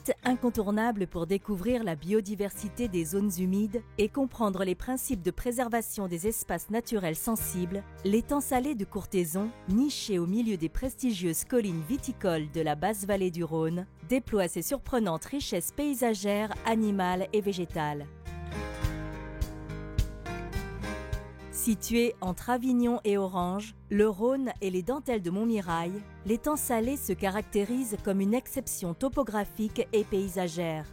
Site incontournable pour découvrir la biodiversité des zones humides et comprendre les principes de préservation des espaces naturels sensibles, l'étang salé de Courthézon, niché au milieu des prestigieuses collines viticoles de la basse vallée du Rhône, déploie ses surprenantes richesses paysagères, animales et végétales. Situé entre Avignon et Orange, le Rhône et les dentelles de Montmirail, l'étang salé se caractérise comme une exception topographique et paysagère.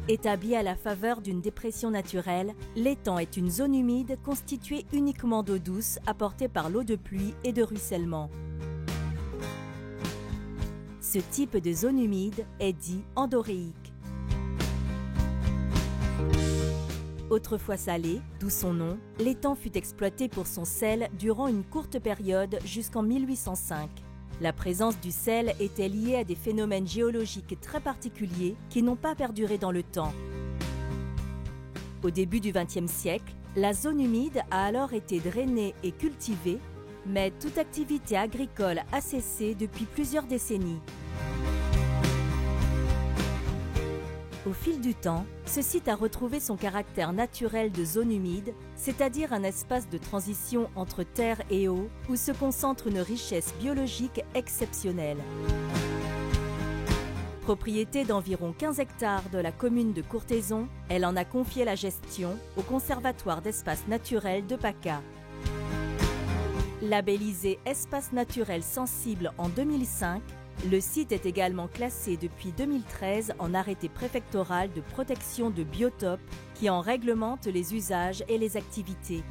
Établi à la faveur d'une dépression naturelle, l'étang est une zone humide constituée uniquement d'eau douce apportée par l'eau de pluie et de ruissellement. Ce type de zone humide est dit endoréique. Autrefois salé, d'où son nom, l'étang fut exploité pour son sel durant une courte période jusqu'en 1805. La présence du sel était liée à des phénomènes géologiques très particuliers qui n'ont pas perduré dans le temps. Au début du XXe siècle, la zone humide a alors été drainée et cultivée, mais toute activité agricole a cessé depuis plusieurs décennies. Au fil du temps, ce site a retrouvé son caractère naturel de zone humide, c'est-à-dire un espace de transition entre terre et eau où se concentre une richesse biologique exceptionnelle. Propriété d'environ 15 hectares de la commune de Courthézon, elle en a confié la gestion au Conservatoire d'espaces naturels de PACA. Labellisé espace naturel sensible en 2005, le site est également classé depuis 2013 en arrêté préfectoral de protection de biotopes qui en réglemente les usages et les activités.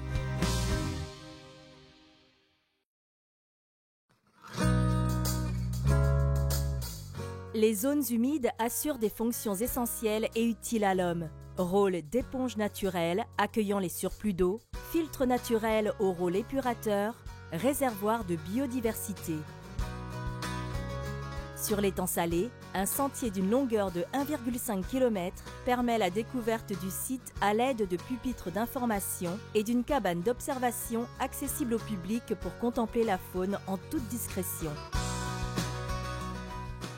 Les zones humides assurent des fonctions essentielles et utiles à l'homme. Rôle d'éponge naturelle accueillant les surplus d'eau, filtre naturel au rôle épurateur, réservoir de biodiversité. Sur l'étang salé, un sentier d'une longueur de 1,5 km permet la découverte du site à l'aide de pupitres d'information et d'une cabane d'observation accessible au public pour contempler la faune en toute discrétion.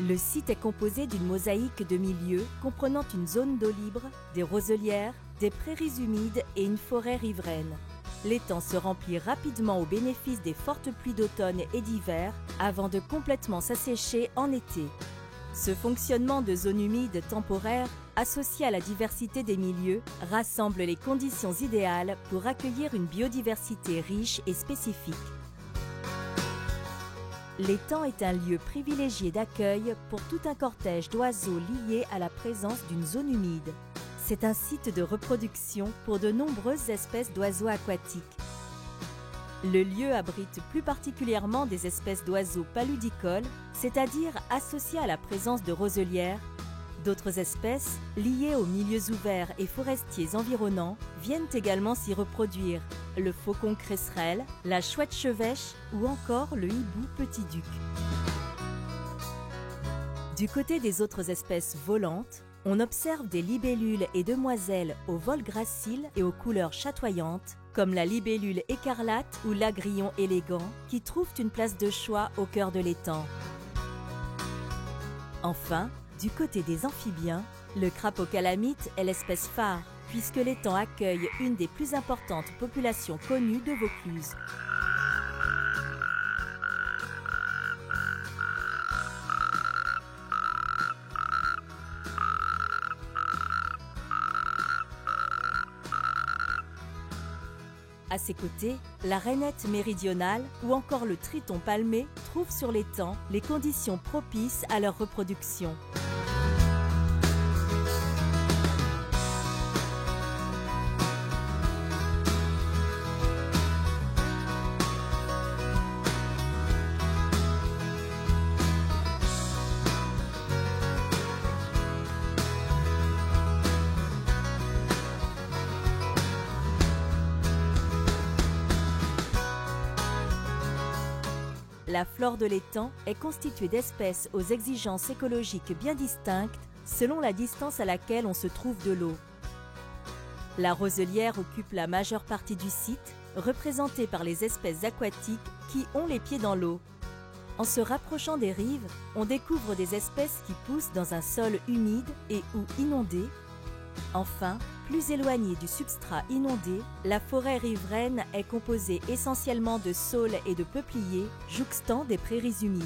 Le site est composé d'une mosaïque de milieux comprenant une zone d'eau libre, des roselières, des prairies humides et une forêt riveraine. L'étang se remplit rapidement au bénéfice des fortes pluies d'automne et d'hiver avant de complètement s'assécher en été. Ce fonctionnement de zone humide temporaire, associé à la diversité des milieux, rassemble les conditions idéales pour accueillir une biodiversité riche et spécifique. L'étang est un lieu privilégié d'accueil pour tout un cortège d'oiseaux liés à la présence d'une zone humide. C'est un site de reproduction pour de nombreuses espèces d'oiseaux aquatiques. Le lieu abrite plus particulièrement des espèces d'oiseaux paludicoles, c'est-à-dire associées à la présence de roselières. D'autres espèces, liées aux milieux ouverts et forestiers environnants, viennent également s'y reproduire. Le faucon cresserelle, la chouette chevêche ou encore le hibou petit-duc. Du côté des autres espèces volantes, on observe des libellules et demoiselles au vol gracile et aux couleurs chatoyantes, comme la libellule écarlate ou l'agrillon élégant, qui trouvent une place de choix au cœur de l'étang. Enfin, du côté des amphibiens, le crapaud calamite est l'espèce phare, puisque l'étang accueille une des plus importantes populations connues de Vaucluse. À ses côtés, la rainette méridionale ou encore le triton palmé trouvent sur l'étang les conditions propices à leur reproduction. La flore de l'étang est constituée d'espèces aux exigences écologiques bien distinctes selon la distance à laquelle on se trouve de l'eau. La roselière occupe la majeure partie du site, représentés par les espèces aquatiques qui ont les pieds dans l'eau. En se rapprochant des rives, on découvre des espèces qui poussent dans un sol humide et ou inondé. Enfin, plus éloignée du substrat inondé, la forêt riveraine est composée essentiellement de saules et de peupliers, jouxtant des prairies humides.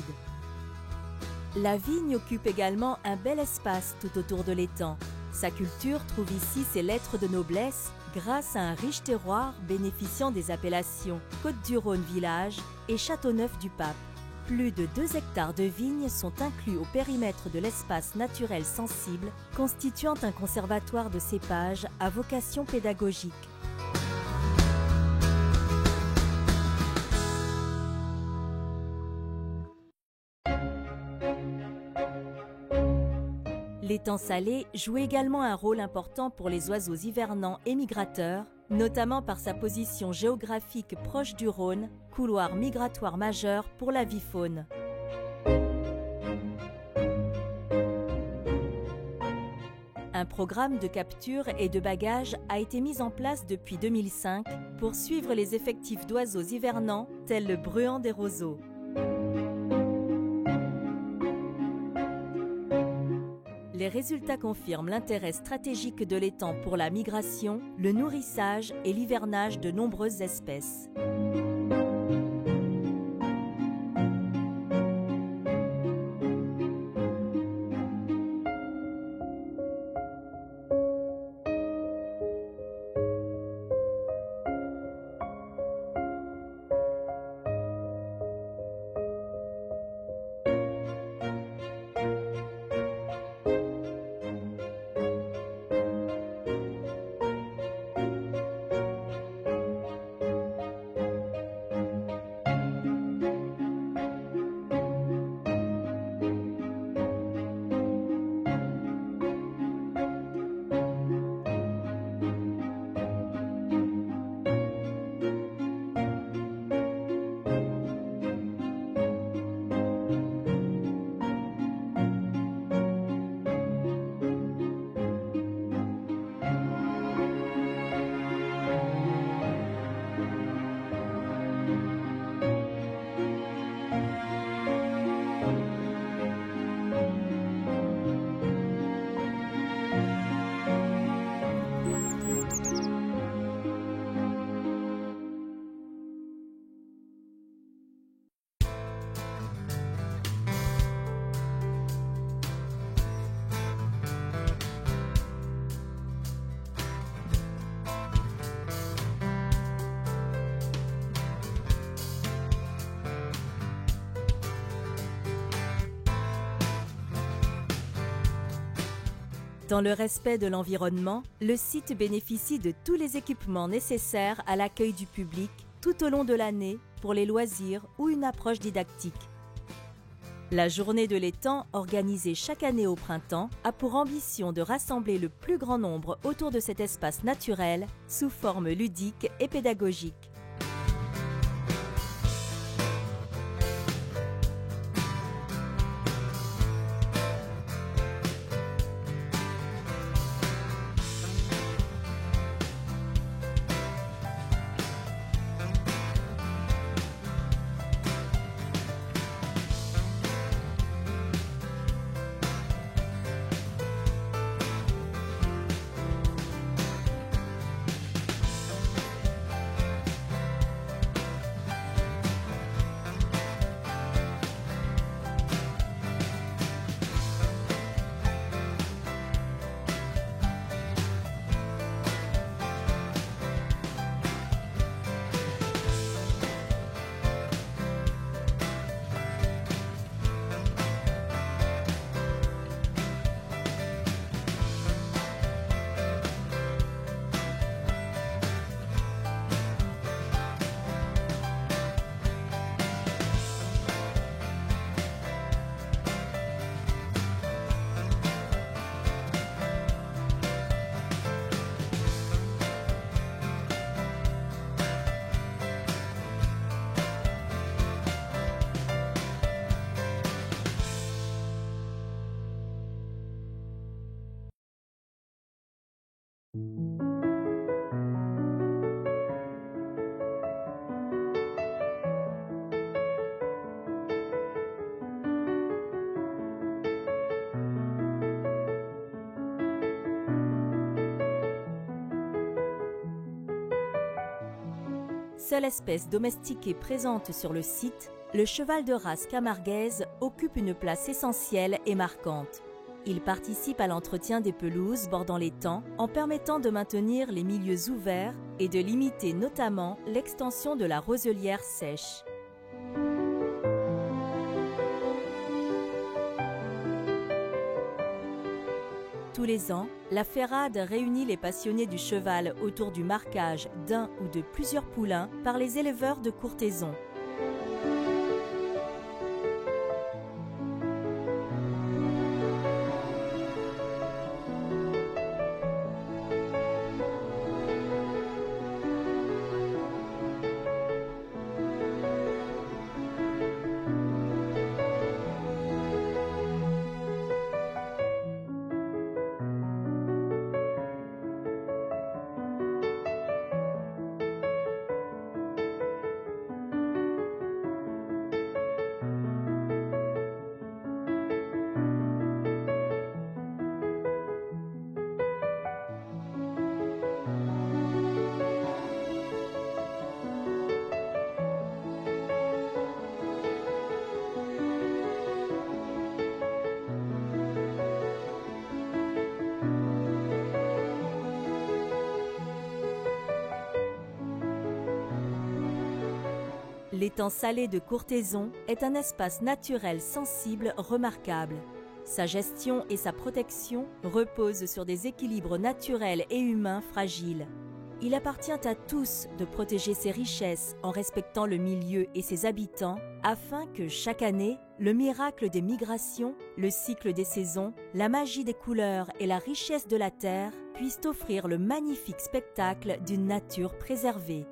La vigne occupe également un bel espace tout autour de l'étang. Sa culture trouve ici ses lettres de noblesse grâce à un riche terroir bénéficiant des appellations Côtes-du-Rhône Village et Châteauneuf-du-Pape. Plus de 2 hectares de vignes sont inclus au périmètre de l'espace naturel sensible, constituant un conservatoire de cépages à vocation pédagogique. L'étang salé joue également un rôle important pour les oiseaux hivernants et migrateurs, notamment par sa position géographique proche du Rhône, couloir migratoire majeur pour la vie-faune. Un programme de capture et de bagage a été mis en place depuis 2005 pour suivre les effectifs d'oiseaux hivernants tels le bruant des roseaux. Les résultats confirment l'intérêt stratégique de l'étang pour la migration, le nourrissage et l'hivernage de nombreuses espèces. Dans le respect de l'environnement, le site bénéficie de tous les équipements nécessaires à l'accueil du public tout au long de l'année pour les loisirs ou une approche didactique. La journée de l'étang, organisée chaque année au printemps, a pour ambition de rassembler le plus grand nombre autour de cet espace naturel sous forme ludique et pédagogique. Seule espèce domestiquée présente sur le site, le cheval de race camarguaise occupe une place essentielle et marquante. Il participe à l'entretien des pelouses bordant l'étang en permettant de maintenir les milieux ouverts et de limiter notamment l'extension de la roselière sèche. Tous les ans, la Ferrade réunit les passionnés du cheval autour du marquage d'un ou de plusieurs poulains par les éleveurs de Courthézon. L'étang salé de Courthézon est un espace naturel sensible remarquable. Sa gestion et sa protection reposent sur des équilibres naturels et humains fragiles. Il appartient à tous de protéger ses richesses en respectant le milieu et ses habitants afin que chaque année, le miracle des migrations, le cycle des saisons, la magie des couleurs et la richesse de la terre puissent offrir le magnifique spectacle d'une nature préservée.